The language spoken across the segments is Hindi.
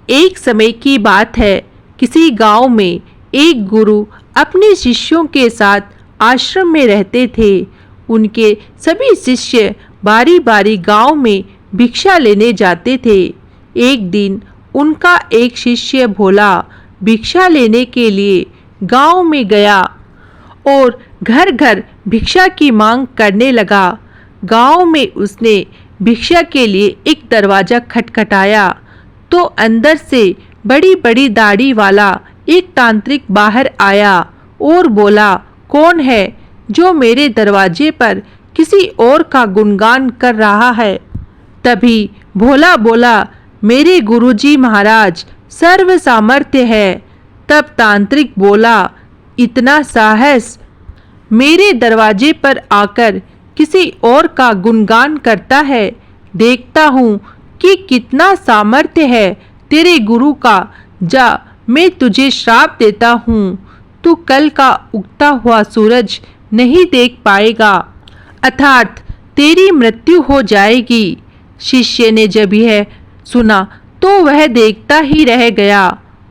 एक समय की बात है। किसी गांव में एक गुरु अपने शिष्यों के साथ आश्रम में रहते थे। उनके सभी शिष्य बारी बारी गांव में भिक्षा लेने जाते थे। एक दिन उनका एक शिष्य भोला भिक्षा लेने के लिए गांव में गया और घर घर भिक्षा की मांग करने लगा। गांव में उसने भिक्षा के लिए एक दरवाजा खटखटाया तो अंदर से बड़ी बड़ी दाढ़ी वाला एक तांत्रिक बाहर आया और बोला, कौन है जो मेरे दरवाजे पर किसी और का गुणगान कर रहा है। तभी भोला बोला, मेरे गुरुजी महाराज सर्व सामर्थ्य है। तब तांत्रिक बोला, इतना साहस मेरे दरवाजे पर आकर किसी और का गुणगान करता है। देखता हूँ कि कितना सामर्थ्य है तेरे गुरु का। जा, मैं तुझे श्राप देता हूँ, तू कल का उगता हुआ सूरज नहीं देख पाएगा, अर्थात तेरी मृत्यु हो जाएगी। शिष्य ने जब यह सुना तो वह देखता ही रह गया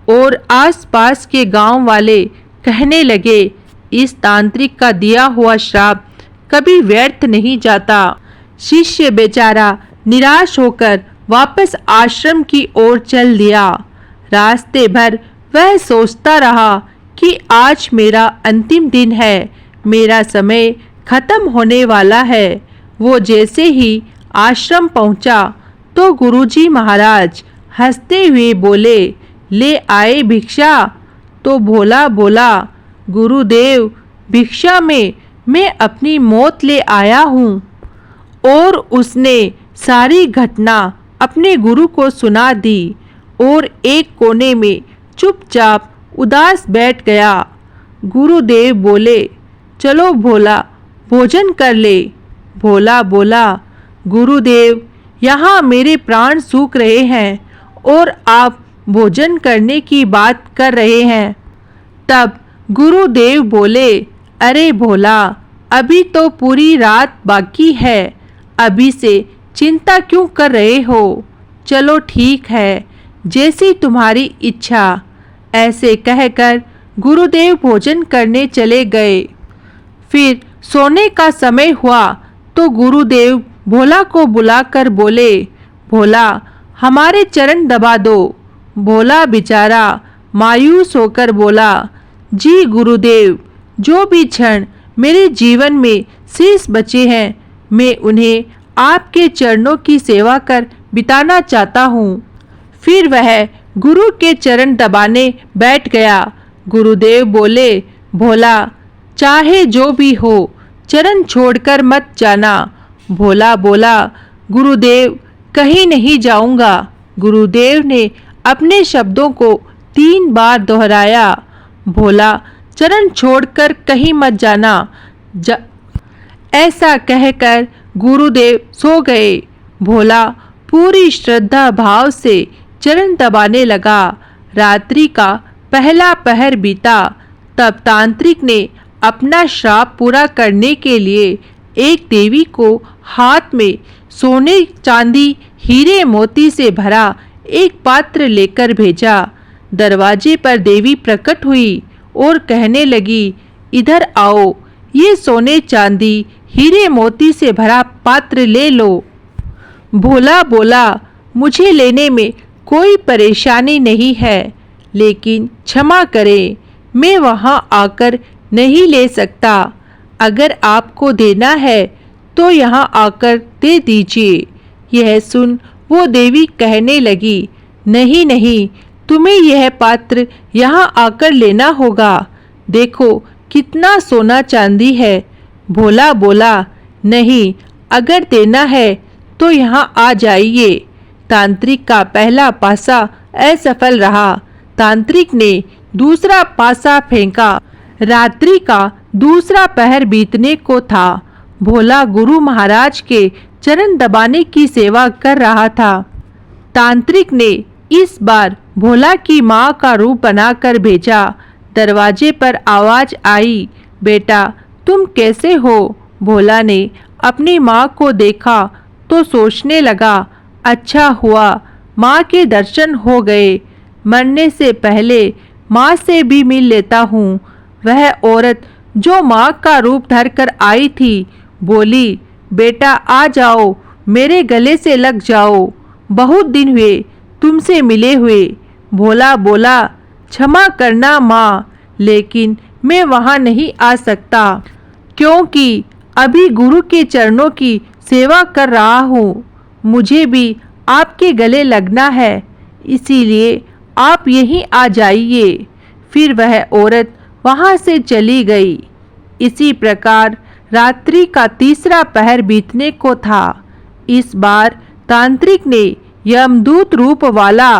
और आसपास के गांव वाले कहने लगे, इस तांत्रिक का दिया हुआ श्राप कभी व्यर्थ नहीं जाता। शिष्य बेचारा निराश होकर वापस आश्रम की ओर चल दिया। रास्ते भर वह सोचता रहा कि आज मेरा अंतिम दिन है, मेरा समय खत्म होने वाला है। वो जैसे ही आश्रम पहुंचा तो गुरुजी महाराज हंसते हुए बोले, ले आए भिक्षा। तो भोला बोला, गुरुदेव भिक्षा में मैं अपनी मौत ले आया हूँ। और उसने सारी घटना अपने गुरु को सुना दी और एक कोने में चुपचाप उदास बैठ गया। गुरुदेव बोले, चलो भोला भोजन कर ले। भोला बोला, गुरुदेव यहाँ मेरे प्राण सूख रहे हैं और आप भोजन करने की बात कर रहे हैं। तब गुरुदेव बोले, अरे भोला, अभी तो पूरी रात बाकी है, अभी से चिंता क्यों कर रहे हो। चलो ठीक है, जैसी तुम्हारी इच्छा। ऐसे कहकर गुरुदेव भोजन करने चले गए। फिर सोने का समय हुआ तो गुरुदेव भोला को बुलाकर बोले, भोला हमारे चरण दबा दो। भोला बेचारा मायूस होकर बोला, जी गुरुदेव, जो भी क्षण मेरे जीवन में शेष बचे हैं मैं उन्हें आपके चरणों की सेवा कर बिताना चाहता हूँ। फिर वह गुरु के चरण दबाने बैठ गया। गुरुदेव बोले, भोला चाहे जो भी हो चरण छोड़कर मत जाना। भोला बोला, गुरुदेव कहीं नहीं जाऊंगा। गुरुदेव ने अपने शब्दों को 3 बार दोहराया। भोला चरण छोड़कर कहीं मत जाना। ऐसा कहकर गुरुदेव सो गए। भोला पूरी श्रद्धा भाव से चरण दबाने लगा। रात्रि का पहला पहर बीता। तब तांत्रिक ने अपना श्राप पूरा करने के लिए एक देवी को हाथ में सोने चांदी हीरे मोती से भरा एक पात्र लेकर भेजा। दरवाजे पर देवी प्रकट हुई और कहने लगी, इधर आओ, ये सोने चांदी हीरे मोती से भरा पात्र ले लो। भोला बोला, मुझे लेने में कोई परेशानी नहीं है, लेकिन क्षमा करें, मैं वहां आकर नहीं ले सकता। अगर आपको देना है तो यहां आकर दे दीजिए। यह सुन वो देवी कहने लगी, नहीं नहीं, तुम्हें यह पात्र यहां आकर लेना होगा। देखो कितना सोना चांदी है। भोला बोला, नहीं, अगर देना है तो यहां आ जाइए। तांत्रिक का पहला पासा असफल रहा। तांत्रिक ने दूसरा पासा फेंका। रात्रि का दूसरा पहर बीतने को था। भोला गुरु महाराज के चरण दबाने की सेवा कर रहा था। तांत्रिक ने इस बार भोला की माँ का रूप बनाकर भेजा। दरवाजे पर आवाज आई, बेटा तुम कैसे हो। भोला ने अपनी माँ को देखा तो सोचने लगा, अच्छा हुआ माँ के दर्शन हो गए। मरने से पहले माँ से भी मिल लेता हूँ। वह औरत जो माँ का रूप धर कर आई थी बोली, बेटा आ जाओ, मेरे गले से लग जाओ, बहुत दिन हुए तुमसे मिले हुए। भोला बोला, क्षमा करना माँ, लेकिन मैं वहाँ नहीं आ सकता क्योंकि अभी गुरु के चरणों की सेवा कर रहा हूँ। मुझे भी आपके गले लगना है, इसीलिए आप यहीं आ जाइए। फिर वह औरत वहाँ से चली गई। इसी प्रकार रात्रि का तीसरा पहर बीतने को था। इस बार तांत्रिक ने यमदूत रूप वाला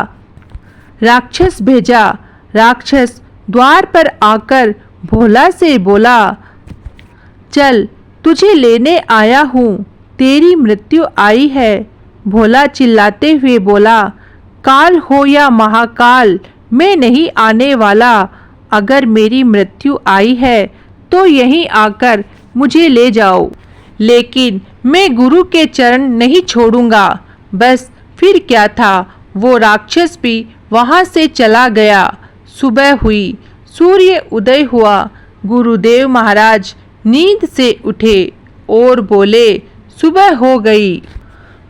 राक्षस भेजा। राक्षस द्वार पर आकर भोला से बोला, चल तुझे लेने आया हूँ, तेरी मृत्यु आई है। भोला चिल्लाते हुए बोला, काल हो या महाकाल, मैं नहीं आने वाला। अगर मेरी मृत्यु आई है तो यहीं आकर मुझे ले जाओ, लेकिन मैं गुरु के चरण नहीं छोड़ूंगा। बस फिर क्या था, वो राक्षस भी वहाँ से चला गया। सुबह हुई, सूर्य उदय हुआ। गुरुदेव महाराज नींद से उठे और बोले, सुबह हो गई।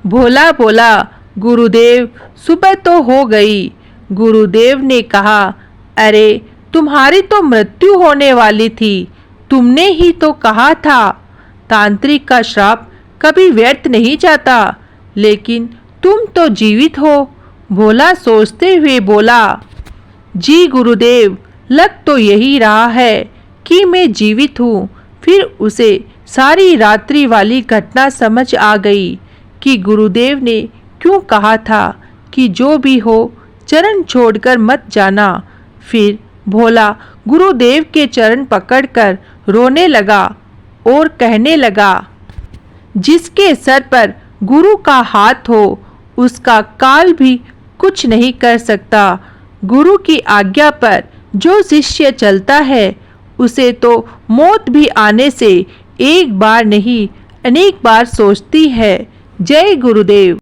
भोला बोला, गुरुदेव सुबह तो हो गई। गुरुदेव ने कहा, अरे तुम्हारी तो मृत्यु होने वाली थी, तुमने ही तो कहा था। तांत्रिक का श्राप कभी व्यर्थ नहीं जाता, लेकिन तुम तो जीवित हो। भोला सोचते हुए बोला, जी गुरुदेव, लग तो यही रहा है कि मैं जीवित हूँ। फिर उसे सारी रात्रि वाली घटना समझ आ गई कि गुरुदेव ने क्यों कहा था कि जो भी हो चरण छोड़कर मत जाना। फिर भोला गुरुदेव के चरण पकड़कर रोने लगा और कहने लगा, जिसके सर पर गुरु का हाथ हो उसका काल भी कुछ नहीं कर सकता। गुरु की आज्ञा पर जो शिष्य चलता है उसे तो मौत भी आने से एक बार नहीं अनेक बार सोचती है। जय गुरुदेव।